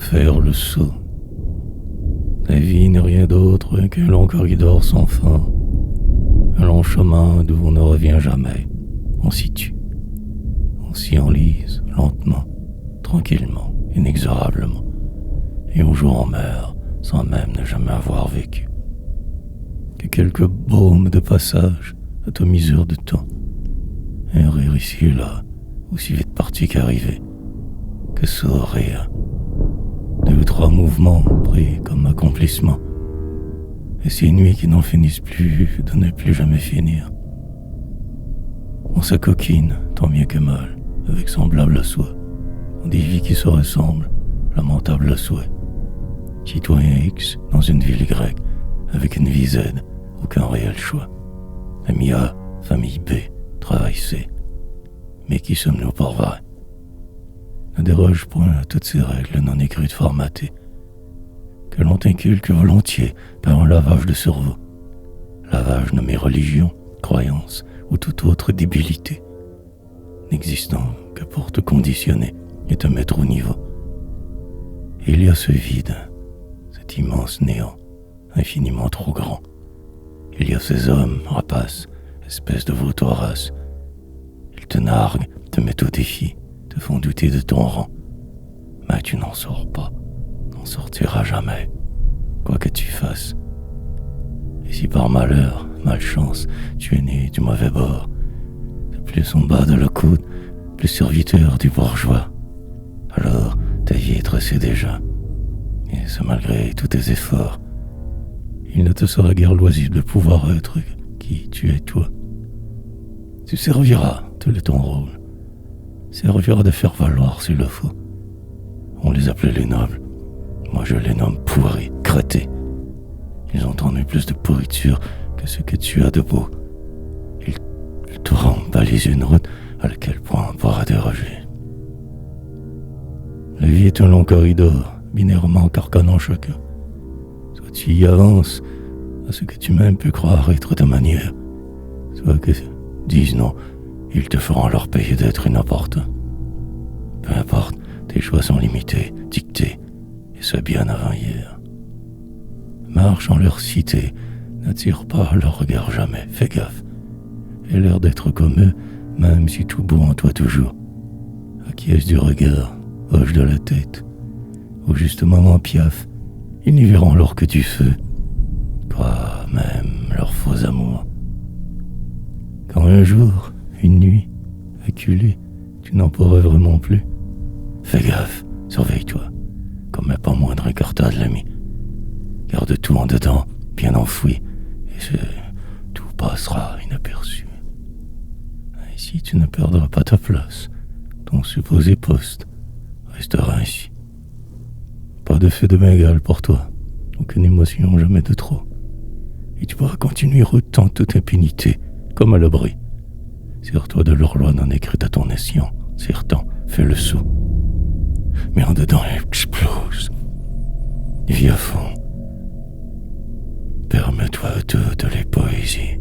faire le saut. La vie n'est rien d'autre qu'un long corridor sans fin, un long chemin d'où on ne revient jamais. On s'y tue, on s'y enlise lentement, tranquillement, inexorablement, et un jour on meurt sans même ne jamais avoir vécu. Que quelques baumes de passage à ta misère de temps, un rire ici et là, aussi vite parti qu'arrivé, que sourire, 2 ou 3 mouvements pris comme accomplissement, et ces nuits qui n'en finissent plus de ne plus jamais finir. On s'acoquine, tant bien que mal, avec semblable soi. On dit vie qui se ressemble, lamentable souhait. Citoyen X dans une ville Y, avec une vie Z, aucun réel choix. Ami A, famille B, travail C. Mais qui sommes-nous pour vrai? Ne déroge point à toutes ces règles non écrites formatées, que l'on t'inculque volontiers par un lavage de cerveau. Lavage nommé religion, croyance ou toute autre débilité, n'existant que pour te conditionner et te mettre au niveau. Et il y a ce vide, cet immense néant, infiniment trop grand. Il y a ces hommes, rapaces, espèces de vautoiras. Ils te narguent, te mettent au défi, te font douter de ton rang. Mais tu n'en sors pas, n'en sortiras jamais, quoi que tu fasses. Et si par malheur, malchance, tu es né du mauvais bord, de plus en bas de la coude, plus serviteur du bourgeois, alors ta vie est tracée déjà, et ce malgré tous tes efforts. Il ne te sera guère loisible de pouvoir être qui tu es toi. Tu serviras, tel est ton rôle, serviras de faire valoir s'il le faut. On les appelait les nobles, moi je les nomme pourris, crêtés. Ils ont en eux plus de pourriture que ce que tu as de beau. Ils te rendent baliser une route à laquelle point on pourra déroger. La vie est un long corridor, binairement carcannant chacun. Soit tu y avances à ce que tu même peux croire être ta manière, soit que disent non, ils te feront leur payer d'être inopportun. Peu importe, tes choix sont limités, dictés, et ce bien avant hier. Marche en leur cité, n'attire pas leur regard jamais, fais gaffe. Aie l'air d'être comme eux, même si tout beau en toi toujours. Acquiesce du regard, hoche de la tête. Au juste moment piaf, ils n'y verront alors que du feu. Quoi, même leurs faux amours. Quand un jour, une nuit, acculé, tu n'en pourras vraiment plus. Fais gaffe, surveille-toi, comme pas moindre écartade l'ami. Garde tout en dedans, bien enfoui, et tout passera inaperçu. Ainsi tu ne perdras pas ta place, ton supposé poste restera ainsi. Pas de feu de Bengale pour toi, aucune émotion, jamais de trop. Et tu pourras continuer autant toute impunité, comme à l'abri. Sers-toi de leur loi non écrite à ton escient, sers-t'en, fais le saut. Mais en dedans, explose. Vis à fond. Permets-toi toutes les poésies.